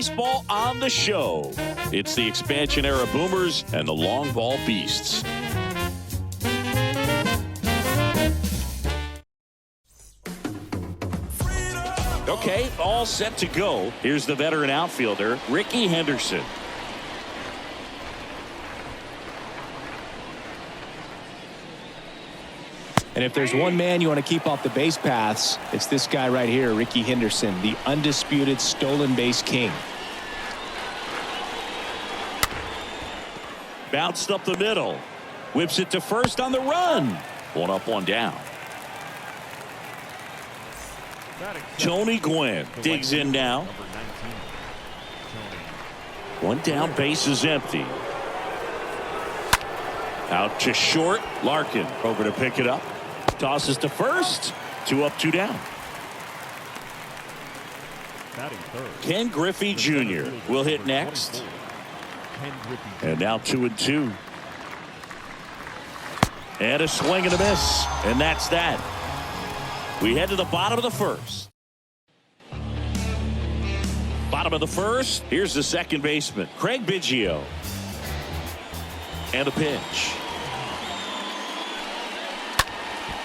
baseball on the show. It's the expansion era Boomers and the long ball Beasts. Okay, all set to go. Here's the veteran outfielder, Ricky Henderson. And if there's one man you want to keep off the base paths, it's this guy right here, Ricky Henderson, the undisputed stolen base king. Bounced up the middle. Whips it to first on the run. One up, one down. Tony Gwynn digs in now. One down, base is empty. Out to short. Larkin over to pick it up. Tosses to first. 2 up, 2 down. Ken Griffey Jr. will hit next. And now 2-2. And a swing and a miss. And that's that. We head to the bottom of the first. Bottom of the first. Here's the second baseman, Craig Biggio. And a pitch.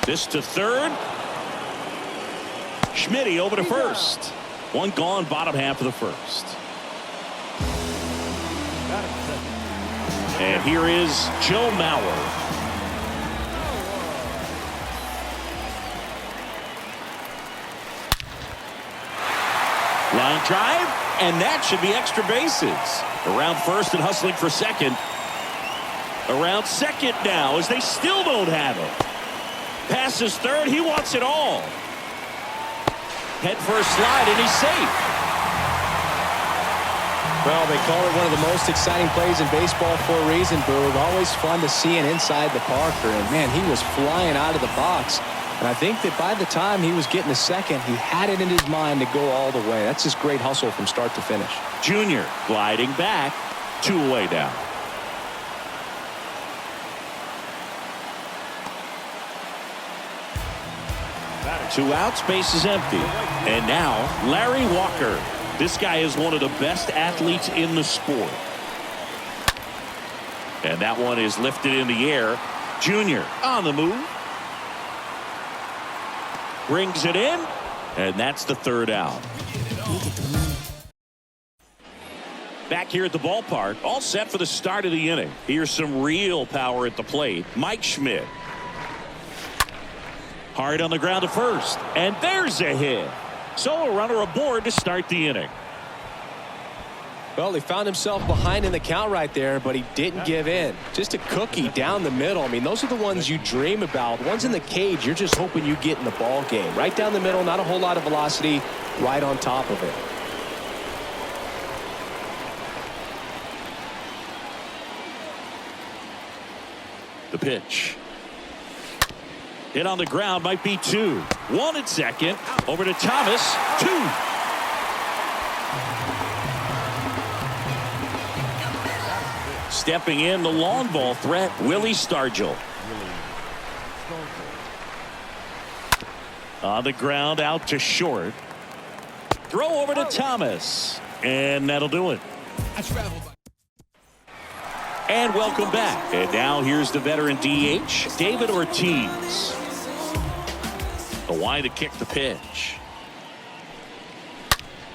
This to third. Schmitty over to first. One gone, bottom half of the first. And here is Joe Mauer. Line drive, and that should be extra bases. Around first and hustling for second. Around second now as they still don't have it. Passes third, he wants it all. Head first slide, and he's safe. Well, they call it one of the most exciting plays in baseball for a reason, Boog. Always fun to see an inside the Parker, and man, he was flying out of the box. And I think that by the time he was getting to second, he had it in his mind to go all the way. That's just great hustle from start to finish. Junior gliding back, 2 away down. Two outs, base is empty. And now Larry Walker. This guy is one of the best athletes in the sport. And that one is lifted in the air. Junior on the move. Brings it in. And that's the third out. Back here at the ballpark, all set for the start of the inning. Here's some real power at the plate. Mike Schmidt. Hard on the ground to first. And there's a hit. So a runner aboard to start the inning. Well, he found himself behind in the count right there, but he didn't give in. Just a cookie down the middle. I mean, those are the ones you dream about. Ones in the cage, you're just hoping you get in the ball game. Right down the middle, not a whole lot of velocity, right on top of it. The pitch. Hit on the ground, might be 2. 1 at second. Over to Thomas. 2. Stepping in, the long ball threat, Willie Stargell. On the ground, out to short. Throw over to Thomas. And that'll do it. And welcome back. And now here's the veteran DH, David Ortiz. The wide to kick the pitch.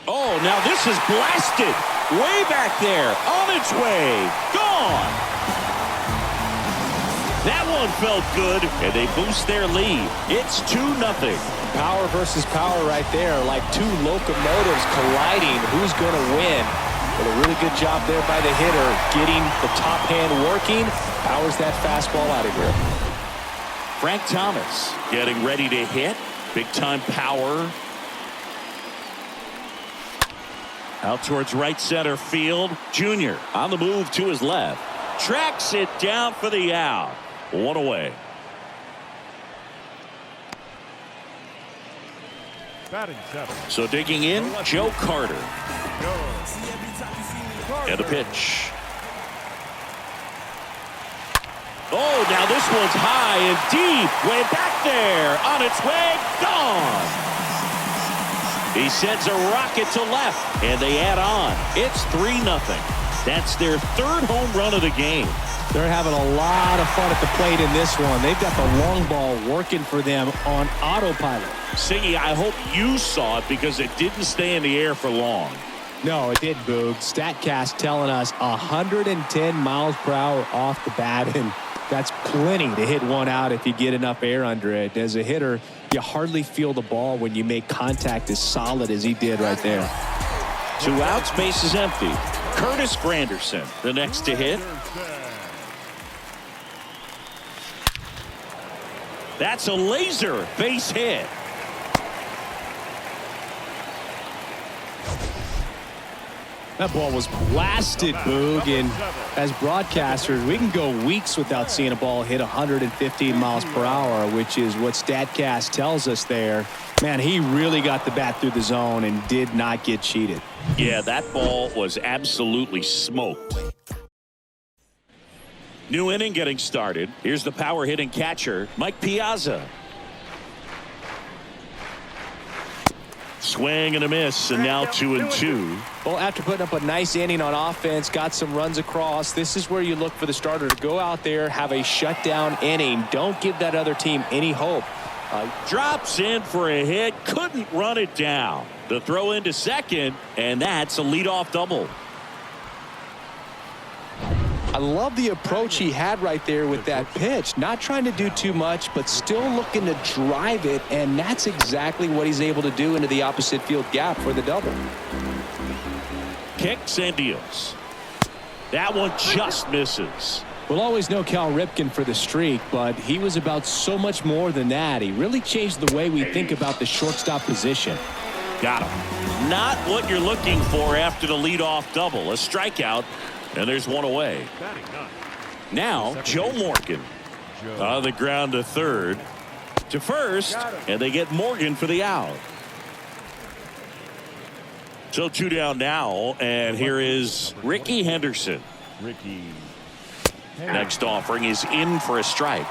Oh, now this is blasted. Way back there. On its way. Gone. That one felt good, and they boost their lead. It's 2-0. Power versus power right there. Like two locomotives colliding. Who's going to win? But a really good job there by the hitter, getting the top hand working. Powers that fastball out of here. Frank Thomas getting ready to hit. Big time power. Out towards right center field. Junior on the move to his left. Tracks it down for the out. 1 away. So digging in, Joe Carter. And the pitch. Oh, now this one's high and deep. Way back there. On its way. Gone. He sends a rocket to left, and they add on. It's 3-0. That's their third home run of the game. They're having a lot of fun at the plate in this one. They've got the long ball working for them on autopilot. Singy, I hope you saw it because it didn't stay in the air for long. No, it didn't, Boog. StatCast telling us 110 miles per hour off the bat, and that's plenty to hit one out if you get enough air under it. As a hitter, you hardly feel the ball when you make contact as solid as he did right there. 2 outs, bases empty. Curtis Granderson, the next to hit. That's a laser base hit. That ball was blasted, Boog, and as broadcasters, we can go weeks without seeing a ball hit 115 miles per hour, which is what StatCast tells us there. Man, he really got the bat through the zone and did not get cheated. Yeah, that ball was absolutely smoked. New inning getting started. Here's the power hitting catcher, Mike Piazza. Swing and a miss, and now 2-2. Well, after putting up a nice inning on offense, got some runs across, this is where you look for the starter to go out there, have a shutdown inning. Don't give that other team any hope. Drops in for a hit, couldn't run it down. The throw into second, and that's a leadoff double. I love the approach he had right there with that pitch. Not trying to do too much, but still looking to drive it, and that's exactly what he's able to do into the opposite field gap for the double. Kicks and deals. That one just misses. We'll always know Cal Ripken for the streak, but he was about so much more than that. He really changed the way we think about the shortstop position. Got him. Not what you're looking for after the leadoff double. A strikeout. And there's one away. Now, Joe Morgan on the ground to third. To first, and they get Morgan for the out. So 2 down now, and here is Ricky Henderson. Next offering is in for a strike.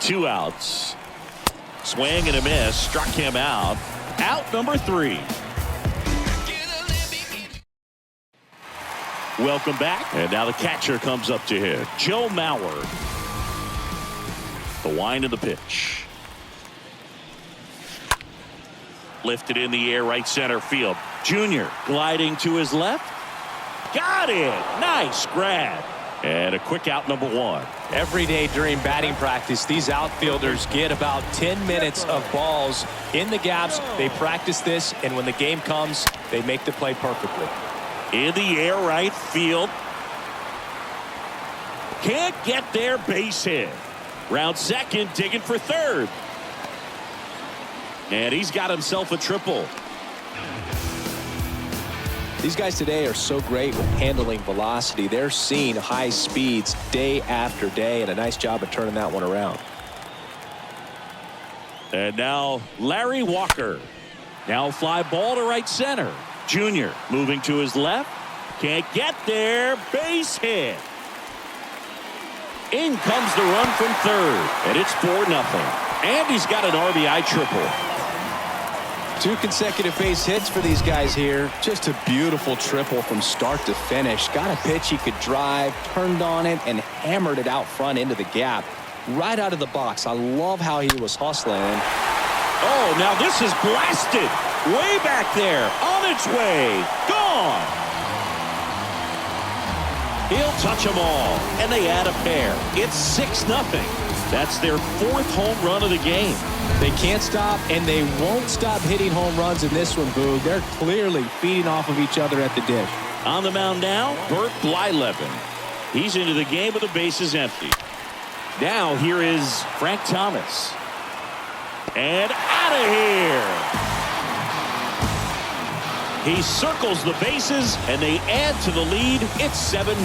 2 outs. Swing and a miss. Struck him out. Out number 3. Welcome back. And now the catcher comes up to hit. Joe Mauer. The wind of the pitch. Lifted in the air, right center field. Junior gliding to his left. Got it. Nice grab. And a quick out, number 1. Every day during batting practice, these outfielders get about 10 minutes of balls in the gaps. They practice this, and when the game comes, they make the play perfectly. In the air, right field. Can't get there, base hit. Round second, digging for third. And he's got himself a triple. These guys today are so great with handling velocity. They're seeing high speeds day after day, and a nice job of turning that one around. And now Larry Walker. Now fly ball to right center. Junior moving to his left. Can't get there. Base hit. In comes the run from third. And it's 4-0. And he's got an RBI triple. 2 consecutive base hits for these guys here. Just a beautiful triple from start to finish. Got a pitch he could drive, turned on it, and hammered it out front into the gap. Right out of the box. I love how he was hustling. Oh, now this is blasted. Way back there. On its way. Gone. He'll touch them all. And they add a pair. It's 6-0. That's their 4th home run of the game. They can't stop, and they won't stop hitting home runs in this one, Boog. They're clearly feeding off of each other at the dish. On the mound now, Bert Blyleven. He's into the game with the bases empty. Now here is Frank Thomas. And out of here. He circles the bases, and they add to the lead. It's 7-0.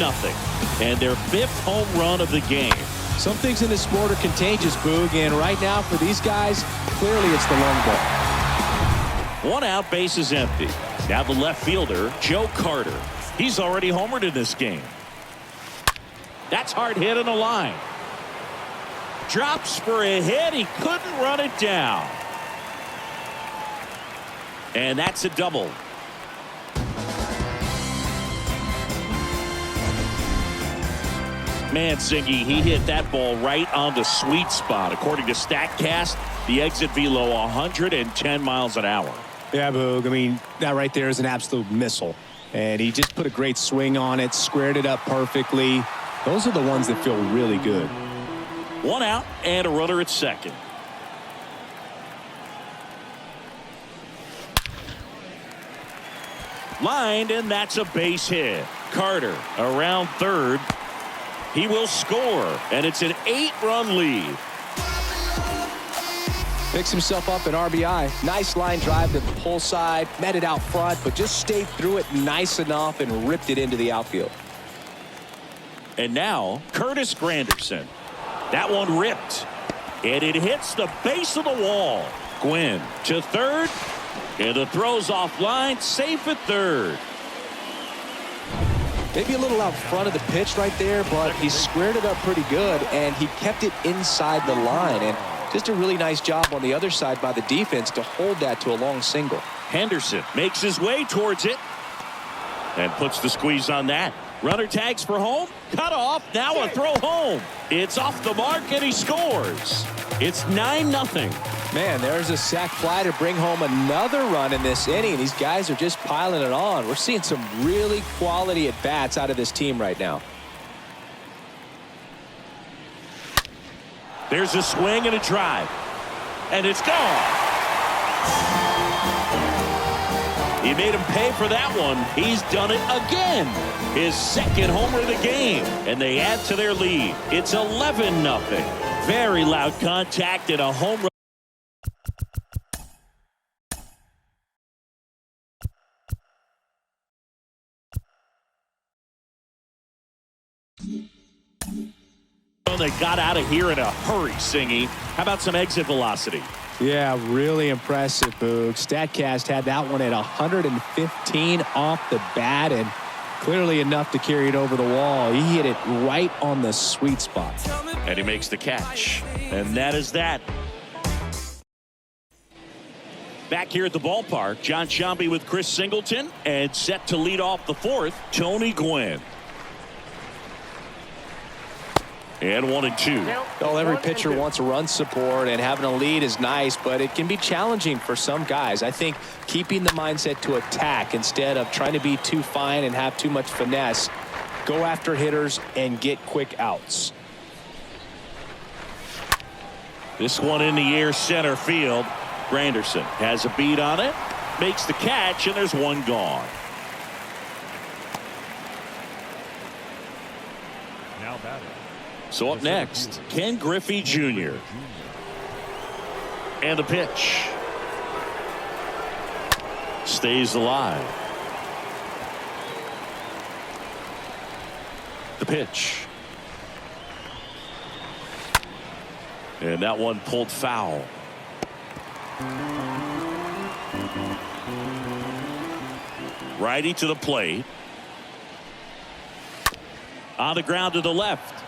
And their 5th home run of the game. Some things in this sport are contagious, Boog, and right now for these guys, clearly it's the long ball. 1 out, bases empty. Now the left fielder, Joe Carter. He's already homered in this game. That's hard hit in a line. Drops for a hit. He couldn't run it down. And that's a double. Man, Singy, he hit that ball right on the sweet spot. According to StatCast, the exit velo 110 miles an hour. Yeah, Boog. I mean, that right there is an absolute missile. And he just put a great swing on it, squared it up perfectly. Those are the ones that feel really good. One out and a runner at second. Lined, and that's a base hit. Carter around third. He will score, and it's an 8-run lead. Picks himself up an RBI. Nice line drive to the pull side, met it out front, but just stayed through it nice enough and ripped it into the outfield. And now, Curtis Granderson. That one ripped, and it hits the base of the wall. Gwynn to third, and the throw's offline, safe at third. Maybe a little out front of the pitch right there, but he squared it up pretty good, and he kept it inside the line. And just a really nice job on the other side by the defense to hold that to a long single. Henderson makes his way towards it and puts the squeeze on that. Runner tags for home. Cut off. Now a throw home. It's off the mark, and he scores. It's 9-0. Man, there's a sac fly to bring home another run in this inning. These guys are just piling it on. We're seeing some really quality at-bats out of this team right now. There's a swing and a drive. And it's gone. He made him pay for that one. He's done it again. His second homer of the game. And they add to their lead. It's 11-0. Very loud contact and a home run. They got out of here in a hurry, Singy. How about some exit velocity? Yeah, really impressive, Boog. StatCast had that one at 115 off the bat, and clearly enough to carry it over the wall. He hit it right on the sweet spot. And he makes the catch. And that is that. Back here at the ballpark, John Sciambi with Chris Singleton, and set to lead off the fourth, Tony Gwynn. And 1-2. Well, every pitcher wants a run support, and having a lead is nice, but it can be challenging for some guys. I think keeping the mindset to attack instead of trying to be too fine and have too much finesse, go after hitters and get quick outs. This one in the air, center field. Granderson has a beat on it, makes the catch, and there's one gone. Now batting. So up next, Ken Griffey Jr. And the pitch. Stays alive. The pitch. And that one pulled foul. Righty to the plate. On the ground to the left.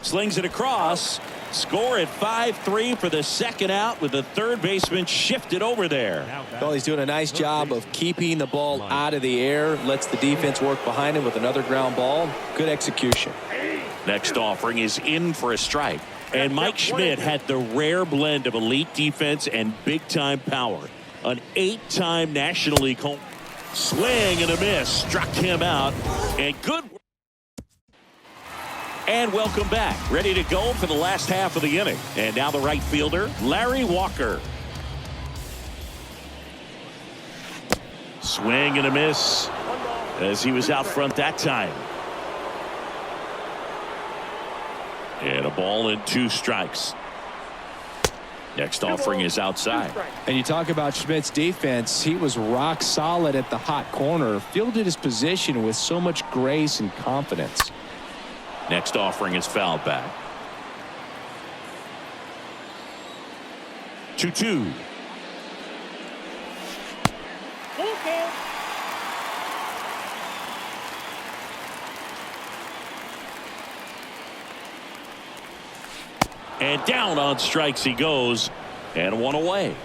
Slings it across. Score at 5-3 for the second out with the third baseman shifted over there. Well, he's doing a nice job of keeping the ball out of the air. Lets the defense work behind him with another ground ball. Good execution. Next offering is in for a strike. And Mike Schmidt had the rare blend of elite defense and big-time power. An 8-time National League home. Swing and a miss. Struck him out. And good. And welcome back. Ready to go for the last half of the inning. And now the right fielder, Larry Walker. Swing and a miss as he was out front that time. And a ball and 2 strikes. Next offering is outside. And you talk about Schmidt's defense. He was rock solid at the hot corner. Fielded his position with so much grace and confidence. Next offering is fouled back. 2-2. And down on strikes he goes, and one away.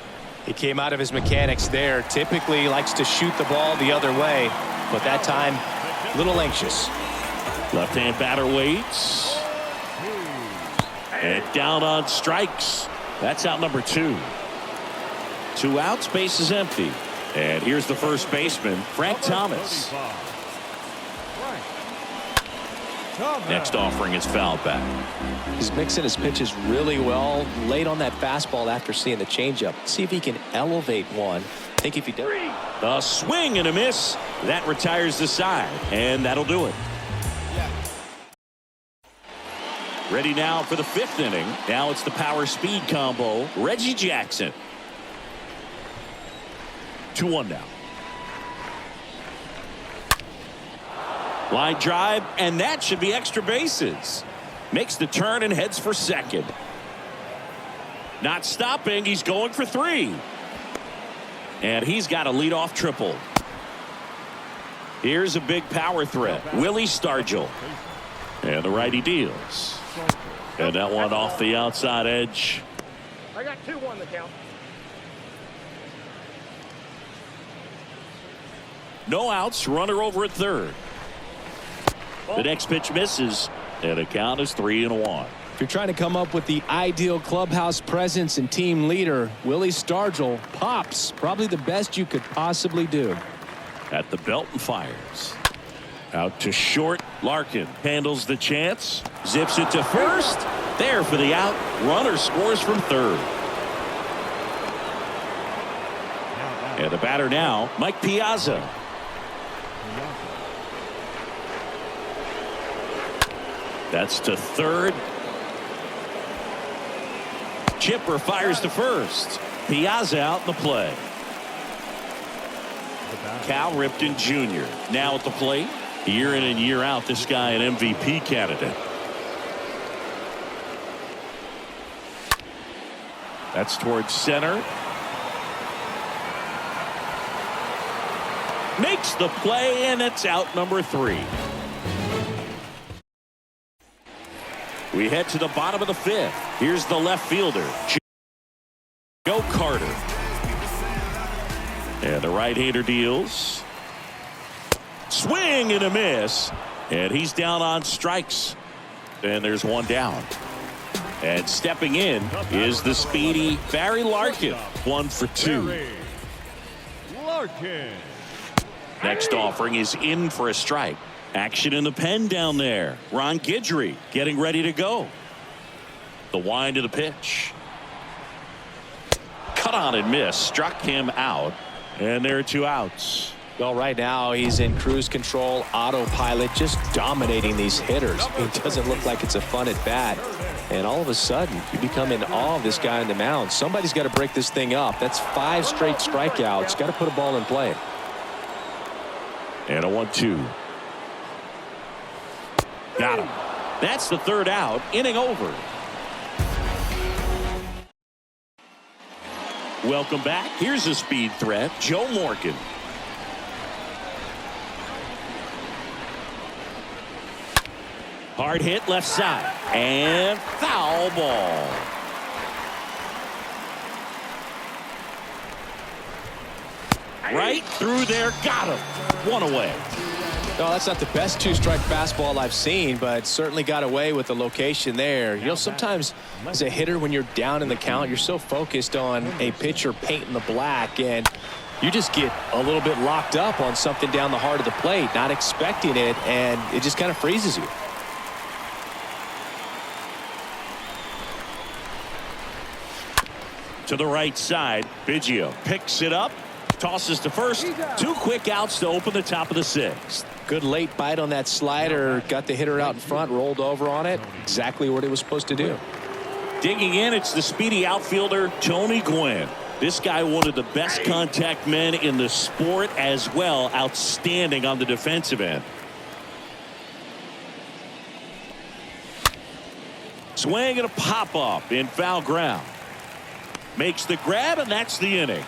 He came out of his mechanics there. Typically he likes to shoot the ball the other way, but that time a little anxious. Left-hand batter waits. And down on strikes. That's out number 2. 2 outs, base is empty. And here's the first baseman, Frank Thomas. Next offering is fouled back. He's mixing his pitches really well. Late on that fastball after seeing the changeup. See if he can elevate one. I think if he does. A swing and a miss. That retires the side. And that'll do it. Ready now for the 5th inning. Now it's the power speed combo. Reggie Jackson. 2-1 now. Line drive, and that should be extra bases. Makes the turn and heads for second. Not stopping. He's going for 3. And he's got a leadoff triple. Here's a big power threat. Willie Stargell. And the righty deals. And that one off the outside edge. I got 2-1 the count. No outs. Runner over at third. The next pitch misses, and the count is 3-1. If you're trying to come up with the ideal clubhouse presence and team leader, Willie Stargell pops. Probably the best you could possibly do. At the belt and fires. Out to short. Larkin handles the chance. Zips it to first. There for the out. Runner scores from third. And the batter now, Mike Piazza. That's to third. Chipper fires to first. Piazza out in the play. Cal Ripken Jr. now at the plate. Year in and year out, this guy an MVP candidate. That's towards center. Makes the play, and it's out number 3. We head to the bottom of the 5th. Here's the left fielder, Joe Carter. And the right-hander deals. Swing and a miss. And he's down on strikes. And there's one down. And stepping in is the speedy Barry Larkin. 1 for 2. Larkin. Next offering is in for a strike. Action in the pen down there. Ron Guidry getting ready to go. The wind of the pitch. Cut on and miss. Struck him out. And there are 2 outs. Well, right now he's in cruise control, autopilot, just dominating these hitters. It doesn't look like it's a fun at bat. And all of a sudden, you become in awe of this guy on the mound. Somebody's got to break this thing up. That's 5 straight strikeouts. Got to put a ball in play. And a 1-2. Got him. That's the 3rd out. Inning over. Welcome back. Here's a speed threat, Joe Morgan. Hard hit left side. And foul ball. Right through there. Got him. 1 away. No, that's not the best 2-strike fastball I've seen, but certainly got away with the location there. You know, sometimes as a hitter, when you're down in the count, you're so focused on a pitcher painting the black, and you just get a little bit locked up on something down the heart of the plate, not expecting it, and it just kind of freezes you. To the right side, Biggio picks it up, tosses to first. 2 quick outs to open the top of the 6th. Good late bite on that slider. Got the hitter out in front, rolled over on it. Exactly what it was supposed to do. Digging in, it's the speedy outfielder, Tony Gwynn. This guy, one of the best contact men in the sport as well. Outstanding on the defensive end. Swing and a pop-up in foul ground. Makes the grab, and that's the inning.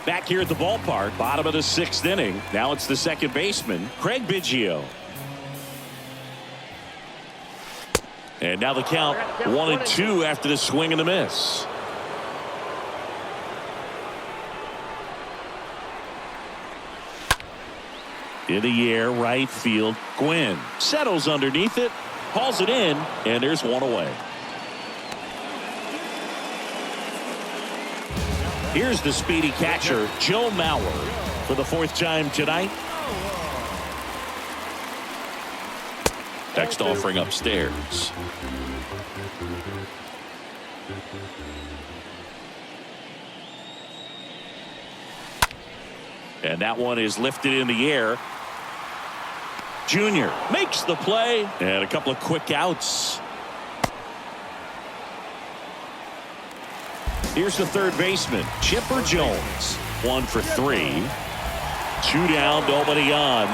Back here at the ballpark, bottom of the 6th inning. Now it's the second baseman, Craig Biggio. And now the count 1-2 after the swing and the miss. In the air, right field. Gwynn settles underneath it, hauls it in, and there's one away. Here's the speedy catcher, Joe Mauer, for the 4th time tonight. Text offering upstairs. And that one is lifted in the air. Junior makes the play, and a couple of quick outs. Here's the 3rd baseman, Chipper Jones. 1 for 3. 2 down, nobody on.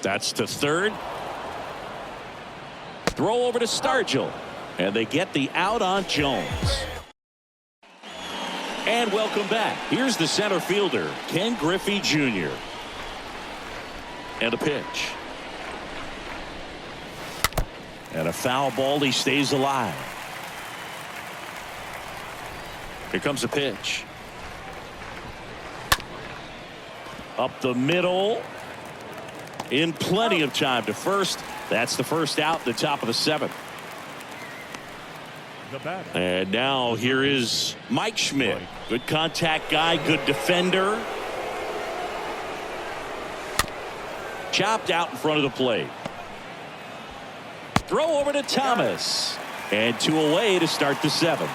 That's to 3rd. Throw over to Stargell. And they get the out on Jones. And welcome back. Here's the center fielder, Ken Griffey Jr. And a pitch. And a foul ball. He stays alive. Here comes a pitch. Up the middle. In plenty of time to first. That's the first out, the top of the 7th. And now here is Mike Schmidt. Good contact guy, good defender. Chopped out in front of the plate. Throw over to Thomas. And 2 away to start the 7th.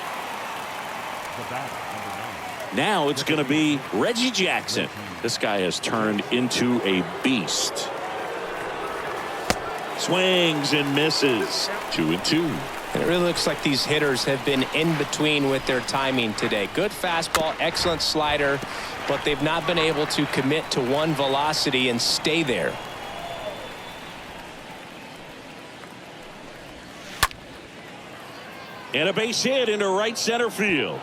Now it's going to be Reggie Jackson. This guy has turned into a beast. Swings and misses. 2-2. And it really looks like these hitters have been in between with their timing today. Good fastball, excellent slider, but they've not been able to commit to one velocity and stay there. And a base hit into right center field.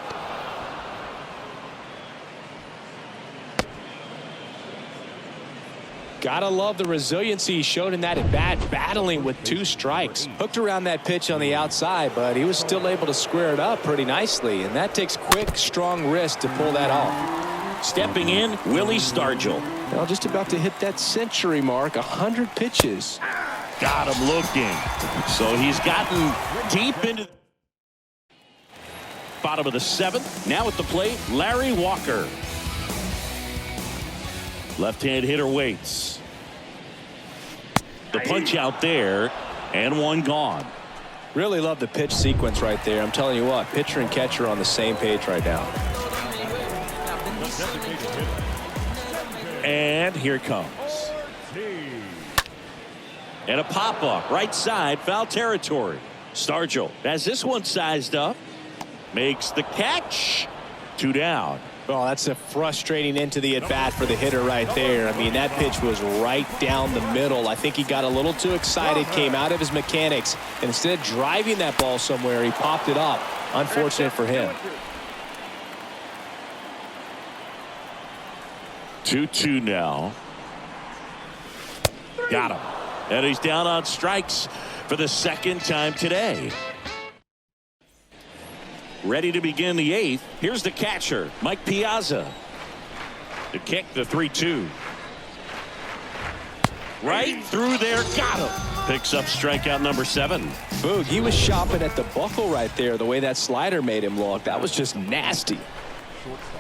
Gotta love the resiliency he showed in that at bat, battling with 2 strikes. Hooked around that pitch on the outside, but he was still able to square it up pretty nicely, and that takes quick, strong wrist to pull that off. Stepping in, Willie Stargell. Well, just about to hit that century mark, 100 pitches. Got him looking. So he's gotten deep into the bottom of the 7th. Now at the plate, Larry Walker. Left-hand hitter waits. The punch out there, and 1 gone. Really love the pitch sequence right there. I'm telling you what, pitcher and catcher are on the same page right now. And here it comes. And a pop-up, right side, foul territory. Stargell has this one sized up. Makes the catch. 2 down. Oh, that's a frustrating end to the at-bat for the hitter right there. I mean, that pitch was right down the middle. I think he got a little too excited, came out of his mechanics, and instead of driving that ball somewhere, he popped it up. Unfortunate for him. 2-2 now. Got him. And he's down on strikes for the 2nd time today. Ready to begin the 8th. Here's the catcher, Mike Piazza. The kick, the 3-2. Right through there, got him. Picks up strikeout number 7. Boog, he was shopping at the buckle right there, the way that slider made him look. That was just nasty.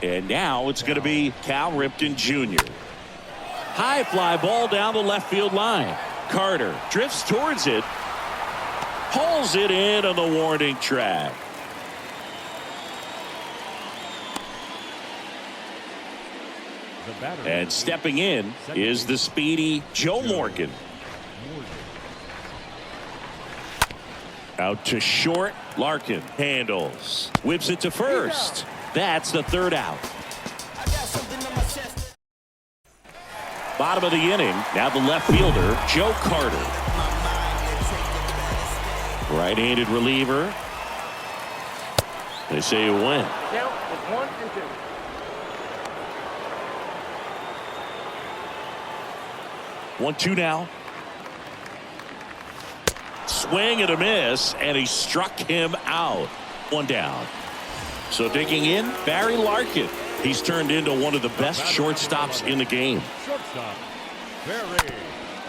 And now it's going to be Cal Ripken Jr. High fly ball down the left field line. Carter drifts towards it. Pulls it in on the warning track. And stepping in is the speedy Joe Morgan. Out to short. Larkin handles. Whips it to first. That's the 3rd out. Bottom of the inning. Now the left fielder, Joe Carter. They say you win. Count is 1 and 2. One, two now. Swing and a miss, and he struck him out. One down. So digging in, Barry Larkin. He's turned into one of the best shortstops in the game. Shortstop, Barry.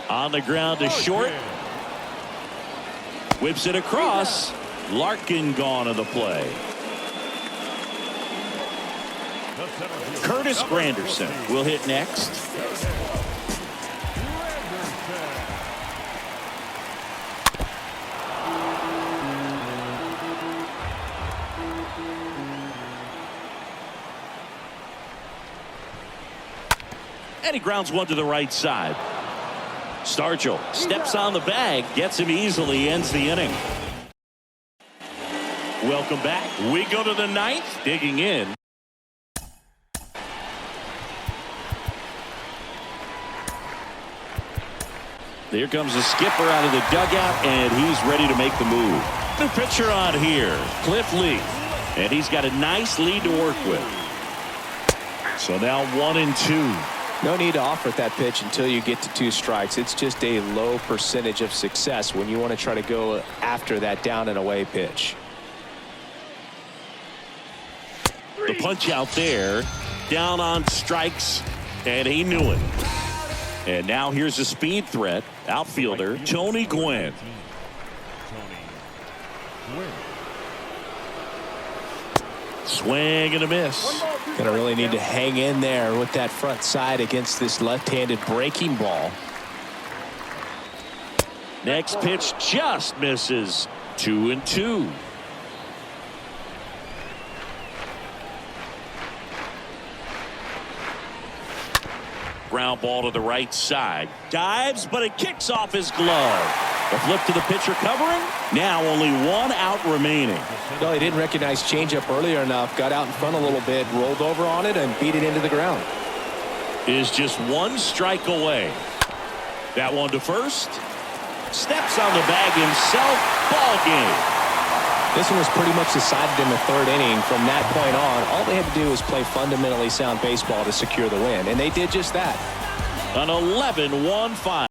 On the ground to short. Whips it across. Larkin gone on the play. Curtis Granderson will hit next. And he grounds one to the right side. Stargell steps on the bag, gets him easily, ends the inning. Welcome back. We go to the ninth. Digging in. Here comes the skipper out of the dugout, and he's ready to make the move. New pitcher on here, Cliff Lee. And he's got a nice lead to work with. So now 1 and 2. No need to offer that pitch until you get to 2 strikes. It's just a low percentage of success when you want to try to go after that down and away pitch. The punch out there, down on strikes, and he knew it. And now here's a speed threat, outfielder Tony Gwynn. Swing and a miss. Gonna really need to hang in there with that front side against this left-handed breaking ball. Next pitch just misses. 2 and 2. Ground ball to the right side. Dives, but it kicks off his glove. The flip to the pitcher covering. Now only 1 out remaining. No, he didn't recognize changeup earlier enough. Got out in front a little bit, rolled over on it, and beat it into the ground. Is just 1 strike away. That one to first. Steps on the bag himself. Ball game. This one was pretty much decided in the 3rd inning. From that point on, all they had to do was play fundamentally sound baseball to secure the win, and they did just that. An 11-1 final.